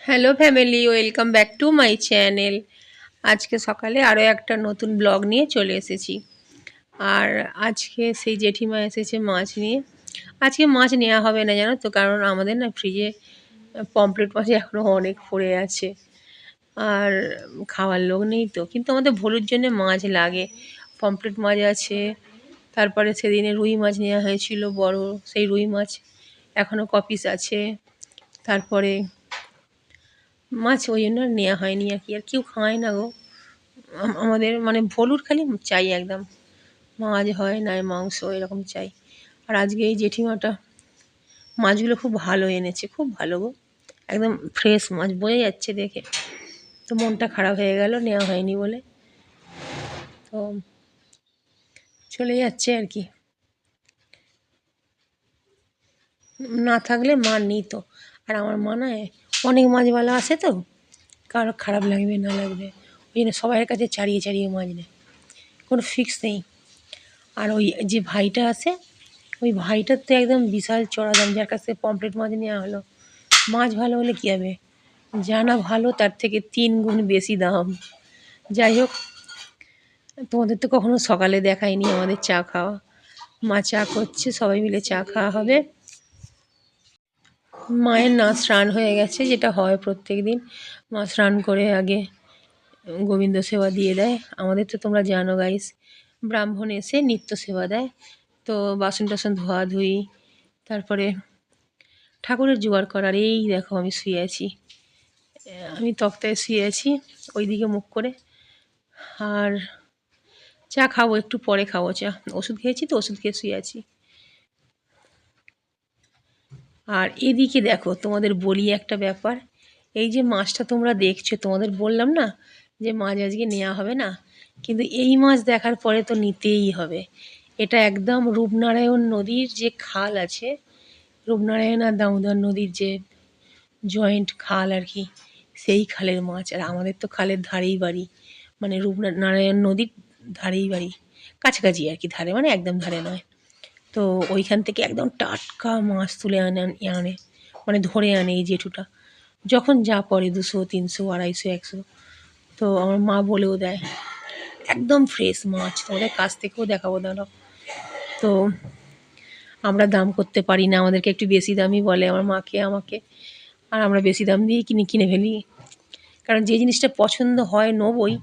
Hello family, welcome back to my channel. আজকে সকালে আরও একটা নতুন ব্লগ নিয়ে চলে এসেছি। আর আজকে সেই জেঠিমা এসেছে মাছ নিয়ে। আজকে মাছ নেওয়া হবে না জানো তো, কারণ আমাদের না ফ্রিজে পমফ্রেট মাছ এখনও অনেক পড়ে আছে। আর খাওয়ার লোক নেই তো, কিন্তু আমাদের ভোলুর জন্য মাছ লাগে। পমফ্রেট মাছ আছে, তারপরে সেদিনে রুই মাছ নেওয়া হয়েছিল বড়, সেই রুই মাছ এখনও কপিস আছে। তারপরে মাছ ওই জন্য আর নেওয়া হয়নি আর কি, আর কেউ খায় না গো। আমাদের মানে ভলুর খালি চাই একদম, মাছ হয় না মাংস এরকম চাই। আর আজকে এই জেঠিমাটা মাছগুলো খুব ভালো এনেছে, খুব ভালো গো, একদম ফ্রেশ মাছ, বোঝা যাচ্ছে দেখে। তো মনটা খারাপ হয়ে গেল নেওয়া হয়নি বলে। তো চলে যাচ্ছে আর কি, না থাকলে মা নিত। আর আমার মা না অনেক মাছওয়ালা আসে তো, কারো খারাপ লাগবে না লাগবে, ওই জন্য সবাইয়ের কাছে ছাড়িয়ে ছাড়িয়ে মাছ নেয়, কোনো ফিক্স নেই। আর ওই যে ভাইটা আছে, ওই ভাইটার তো একদম বিশাল চড়া দাম, যার কাছ থেকে পমফ্রেট মাছ নেওয়া হলো। মাছ ভালো হলে কী হবে, জানা ভালো তার থেকে 3 গুণ বেশি দাম। যাই হোক, তোমাদের তো কখনো সকালে দেখায়নি আমাদের চা খাওয়া। মা চা করছে, সবাই মিলে চা খাওয়া হবে। মায়ের না স্নান হয়ে গেছে, যেটা হয় প্রত্যেক দিন। মা স্নান করে আগে গোবিন্দ সেবা দিয়ে দেয়। আমাদের তো তোমরা জানো গাইস, ব্রাহ্মণ এসে নিত্য সেবা দেয়। তো বাসন টাসন ধোয়াধুয়ি, তারপরে ঠাকুরের জোগাড় করার। এই দেখো আমি শুয়ে আছি, আমি তক্তায় শুয়ে আছি ওই দিকে মুখ করে। আর চা খাবো, একটু পরে খাবো চা, ওষুধ খেয়েছি তো, ওষুধ খেয়ে শুয়ে আছি। আর এদিকে দেখো তোমাদের বলি একটা ব্যাপার, এই যে মাছটা তোমরা দেখছো, তোমাদের বললাম না যে মাছ আজকে নেওয়া হবে না, কিন্তু এই মাছ দেখার পরে তো নিতেই হবে। এটা একদম রূপনারায়ণ নদীর যে খাল আছে, রূপনারায়ণ আর দামোদর নদীর যে জয়েন্ট খাল আর কি, সেই খালের মাছ। আর আমাদের তো খালের ধারেই বাড়ি, মানে রূপনারায়ণ নদীর ধারেই বাড়ি, কাছাকাছি আর কি, ধারে মানে একদম ধারে নয়। তো ওইখান থেকে একদম টাটকা মাছ তুলে আনে, মানে ধরে আনে এই জেঠুটা, যখন যা পড়ে 200, 300, 250, 100। তো আমার মা বলেও দেয় একদম ফ্রেশ মাছ, তোমাদের কাছ থেকেও দেখাবো দাঁড়াও। তো আমরা দাম করতে পারি না, আমাদেরকে একটু বেশি দামই বলে আমার মাকে আমাকে, আর আমরা বেশি দাম দিয়েই কিনে ফেলি। কারণ যে জিনিসটা পছন্দ হয় নেবই,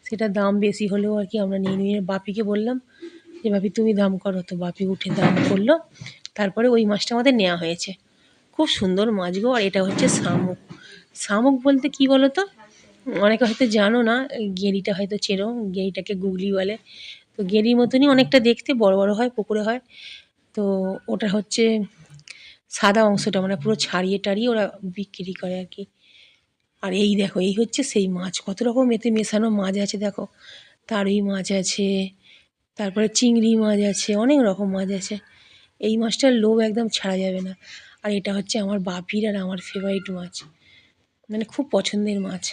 সেটা দাম বেশি হলেও আর কি আমরা নিয়ে নিয়ে বাপিকে বললাম যে বাপি তুমি দাম করো, তো বাপি উঠে দাম করলো। তারপরে ওই মাছটা আমাদের নেওয়া হয়েছে, খুব সুন্দর মাছ গো। আর এটা হচ্ছে শামুক। শামুক বলতে কি বলো তো, অনেকে হয়তো জানো না, গেঁড়িটা হয়তো চেনো, গেঁড়িটাকে গুগলি বলে। তো গেঁড়ির মতনই অনেকটা দেখতে, বড় বড় হয়, পুকুরে হয়। তো ওটা হচ্ছে সাদা অংশটা, মানে পুরো ছাড়িয়ে টাড়িয়ে ওরা বিক্রি করে আর কি। আর এই দেখো, এই হচ্ছে সেই মাছ, কত রকম এতে মেশানো মাছ আছে দেখো, তারুই মাছ আছে, তারপরে চিংড়ি মাছ আছে, অনেক রকম মাছ আছে। এই মাছটার লোভ একদম ছাড়া যাবে না। আর এটা হচ্ছে আমার বাপির আর আমার ফেভারিট মাছ, মানে খুব পছন্দের মাছ।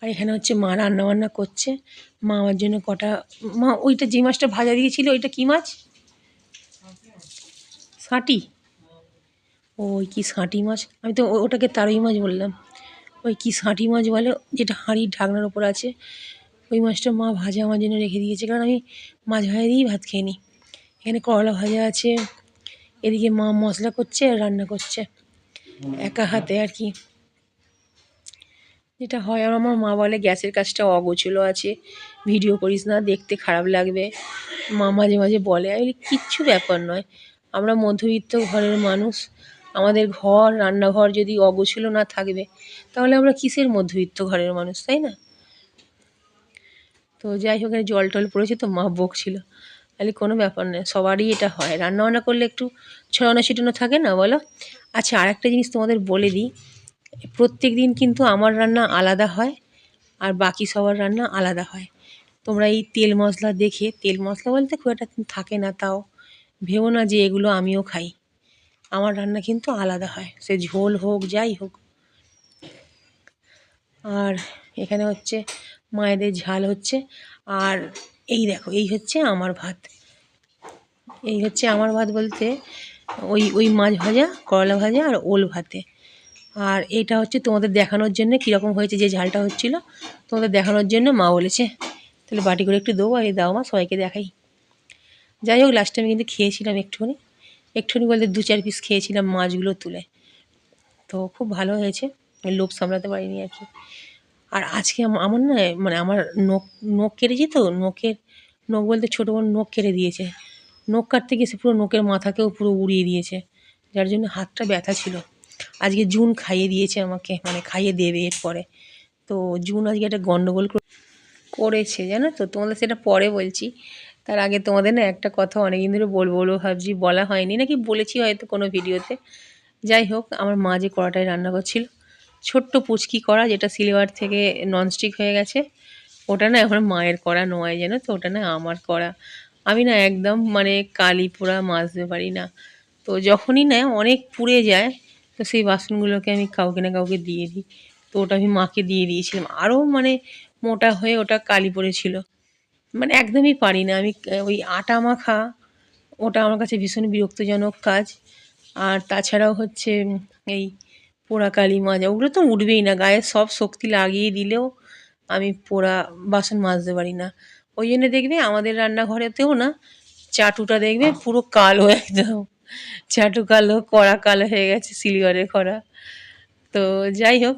আর এখানে হচ্ছে মা রান্নাবান্না করছে। মা আমার জন্য কটা, মা ওইটা যে মাছটা ভাজা দিয়েছিল ওইটা কী মাছ, সাঁটি, ওই কি সাঁটি মাছ, আমি তো ওটাকে তারই মাছ বললাম। ওই কি সাঁটি মাছ বলে, যেটা হাঁড়ির ঢাকনার ওপর আছে, ওই মাছটা মা ভাজা আমার জন্য রেখে দিয়েছে, কারণ আমি মাছ ভাজা দিয়েই ভাত খেয়ে নিই। এখানে করলা ভাজা আছে, এদিকে মা মশলা করছে আর রান্না করছে একা হাতে আর কি, যেটা হয়। আর আমার মা বলে গ্যাসের কাজটা অগোছলো আছে, ভিডিও করিস না, দেখতে খারাপ লাগবে। মা মাঝে মাঝে বলে, আমি বলি কিচ্ছু ব্যাপার নয়, আমরা মধ্যবিত্ত ঘরের মানুষ, আমাদের ঘর রান্নাঘর যদি অগোছলো না থাকবে, তাহলে আমরা কিসের মধ্যবিত্ত ঘরের মানুষ, তাই না? তো যাই হোক, জল টল পড়েছে তো মা বকছিল, তাহলে কোনো ব্যাপার নয়, সবারই এটা হয়, রান্নাবান্না করলে একটু ছড়ানো ছিটানো থাকে না, বলো। আচ্ছা, আর একটা জিনিস তোমাদের বলে দিই, প্রত্যেক দিন কিন্তু আমার রান্না আলাদা হয়, আর বাকি সবার রান্না আলাদা হয়। তোমরা এই তেল মশলা দেখে, তেল মশলা বলতে খুব একটা থাকে না, তাও ভেবো না যে এগুলো আমিও খাই। আমার রান্না কিন্তু আলাদা হয়, সে ঝোল হোক যাই হোক। আর এখানে হচ্ছে মায়েদের ঝাল হচ্ছে। আর এই দেখো, এই হচ্ছে আমার ভাত, এই হচ্ছে আমার ভাত বলতে ওই ওই মাছ ভাজা, করলা ভাজা আর ওল ভাতে। আর এটা হচ্ছে তোমাদের দেখানোর জন্য কীরকম হয়েছে, যে ঝালটা হচ্ছিল তোমাদের দেখানোর জন্য মা বলেছে তাহলে বাটি করে একটু দেবো, এই দাও মা সবাইকে দেখাই। যাই হোক লাস্টে আমি কিন্তু খেয়েছিলাম একটুখানি, একটুখানি বলতে 2-4 পিস খেয়েছিলাম মাছগুলো তুলে, তো খুব ভালো হয়েছে, লোভ সামলাতে পারিনি আর কি। আর আজকে আমার না মানে আমার নখ নখ কেটেছি, তো নখ বলতে ছোটো বোন নখ কেটে দিয়েছে, নখ কাটতে গিয়ে সে পুরো নখের মাথাকেও পুরো উড়িয়ে দিয়েছে, যার জন্য হাতটা ব্যথা ছিল। আজকে জুন খাইয়ে দিয়েছে আমাকে, মানে খাইয়ে দেবে এরপরে। তো জুন আজকে একটা গন্ডগোল করেছে জানো তো, তোমাদের সেটা পরে বলছি। তার আগে তোমাদের না একটা কথা অনেকদিন ধরে বলবো ভাবছি, বলা হয়নি, নাকি বলেছি হয়তো কোনো ভিডিওতে। যাই হোক, আমার মা যে কড়াটায় রান্না করছিল, ছোট্ট পুচকি কড়া, যেটা সিলভার থেকে ননস্টিক হয়ে গেছে, ওটা না এখন মায়ের কড়া নয় জানো তো, ওটা না আমার কড়া। আমি না একদম মানে কালি পোড়া মাজতে পারি না, তো যখনই না অনেক পুড়ে যায়, তো সেই বাসনগুলোকে আমি কাউকে না কাউকে দিয়ে দিই। তো ওটা আমি মাকে দিয়ে দিয়েছিলাম, আরও মানে মোটা হয়ে ওটা কালি পড়েছিল, মানে একদমই পারি না আমি। ওই আটা মাখা, ওটা আমার কাছে ভীষণ বিরক্তজনক কাজ। আর তাছাড়াও হচ্ছে এই পোড়া কালি মাজা, ওগুলো তো উঠবেই না, গায়ে সব শক্তি লাগিয়ে দিলেও আমি পোড়া বাসন মাজতে পারি না। ওই জন্য দেখবে আমাদের রান্নাঘরেতেও না চাটুটা দেখবে পুরো কালো একদম, চাটু কালো, কড়া কালো হয়ে গেছে, সিলভারের কড়া। তো যাই হোক,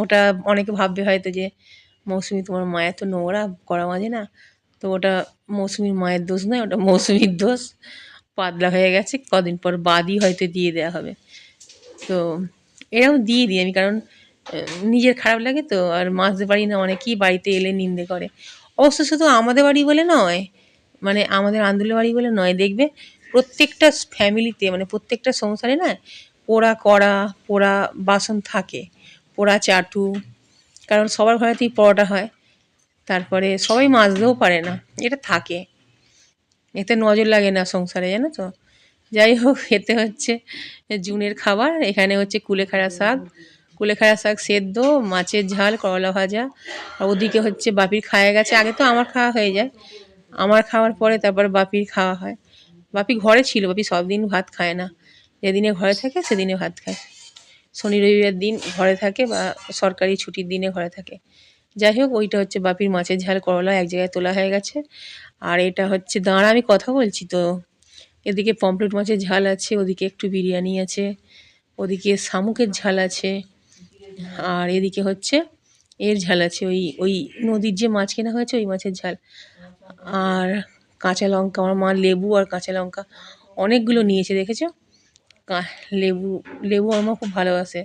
ওটা অনেকে ভাববে হয়তো যে মৌসুমি তোমার মায়ের তো নোংরা, কড়া মাজে না, তো ওটা মৌসুমির মায়ের দোষ নয়, ওটা মৌসুমির দোষ, পাতলা হয়ে গেছে, কদিন পর বাদই হয়তো দিয়ে দেওয়া হবে। তো এরকম দিয়ে দিই আমি, কারণ নিজের খারাপ লাগে তো, আর মাজতে পারি না, অনেকেই বাড়িতে এলে নিন্দে করে। অবশ্য শুধু আমাদের বাড়ি বলে নয়, মানে আমাদের আন্দুলের বাড়ি বলে নয়, দেখবে প্রত্যেকটা ফ্যামিলিতে, মানে প্রত্যেকটা সংসারে না পোড়া কড়া, পোড়া বাসন থাকে, পোড়া চাটু, কারণ সবার ঘরেতেই পরোটা হয়, তারপরে সবাই মাজতেও পারে না, এটা থাকে, এতে নজর লাগে না সংসারে জানো তো। যাই হোক, এতে হচ্ছে জুনের খাবার, এখানে হচ্ছে কুলেখাড়া শাক সেদ্ধ, মাছের ঝাল, করলা ভাজা। আর ওদিকে হচ্ছে বাপির খাওয়া গেছে, আগে তো আমার খাওয়া হয়ে যায়, আমার খাওয়ার পরে তারপর বাপির খাওয়া হয়। বাপি ঘরে ছিল, বাপি সব দিন ভাত খায় না, যেদিনে ঘরে থাকে সেদিনে ভাত খায়, শনি রবিবার দিন ঘরে থাকে বা সরকারি ছুটির দিনে ঘরে থাকে। যাই হোক, ওইটা হচ্ছে বাপির মাছের ঝাল, করলা এক জায়গায় তোলা হয়ে গেছে। আর এটা হচ্ছে, দাঁড়া আমি কথা বলছি তো, এদিকে পমফ্রেট মাছের ঝাল আছে, ওদিকে একটু বিরিয়ানি আছে, ওদিকে শামুকের ঝাল আছে, আর এদিকে হচ্ছে এর ঝাল আছে, ওই ওই নদীর যে মাছ কেনা হয়েছে ওই মাছের ঝাল। আর কাঁচা লঙ্কা, আমার মা লেবু আর কাঁচা লঙ্কা অনেকগুলো নিয়েছে দেখেছো। লেবু লেবু আমার মা খুব ভালোবাসে,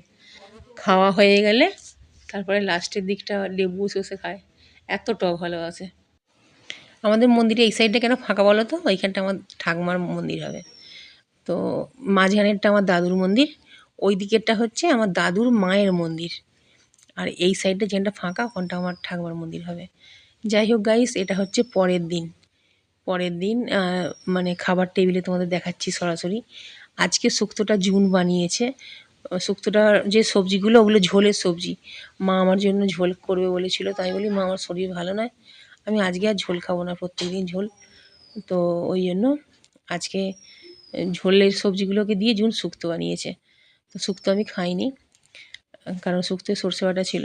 খাওয়া হয়ে গেলে তারপরে লাস্টের দিকটা লেবু শসে খায়, এত টক ভালোবাসে। আমাদের মন্দিরে এই সাইডটা কেন ফাঁকা বলো তো, ওইখানটা আমার ঠাকুমার মন্দির হবে, তো মাঝখানেরটা আমার দাদুর মন্দির, ওই দিকেরটা হচ্ছে আমার দাদুর মায়ের মন্দির, আর এই সাইডটা যেখানটা ফাঁকা ওখানটা আমার ঠাকুমার মন্দির হবে। যাই হোক গাইস, এটা হচ্ছে পরের দিন মানে খাবার টেবিলে তোমাদের দেখাচ্ছি সরাসরি। আজকে শুক্তোটা জুন বানিয়েছে, শুক্তোটার যে সবজিগুলো ওগুলো ঝোলের সবজি, মা আমার জন্য ঝোল করবে বলেছিল, তাই বলি মা আমার শরীর ভালো নয়, আমি আজকে আর ঝোল খাবো না, প্রত্যেকদিন ঝোল, তো ওই জন্য আজকে ঝোলের সবজিগুলোকে দিয়ে জুন শুক্তো বানিয়েছে। তো শুক্তো আমি খাইনি, কারণ শুক্তোয় সর্ষে বাটা ছিল,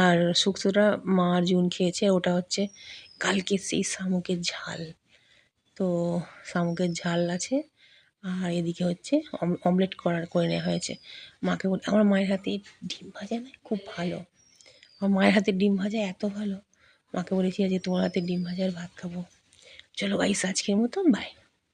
আর শুক্তোটা মা আর জুন খেয়েছে, ওটা হচ্ছে কালকে সেই শামুকের ঝাল, তো শামুকের ঝাল আছে। আর এদিকে হচ্ছে অমলেট করে নেওয়া হয়েছে। মাকে বলে, আমার মায়ের হাতে ডিম ভাজা না খুব ভালো, আমার মায়ের হাতে ডিম ভাজা এত ভালো, মাকে বলেছি যে তোমার হাতে ডিম ভাজার ভাত খাবো। চলো গাইস, আজকের মতন বাই।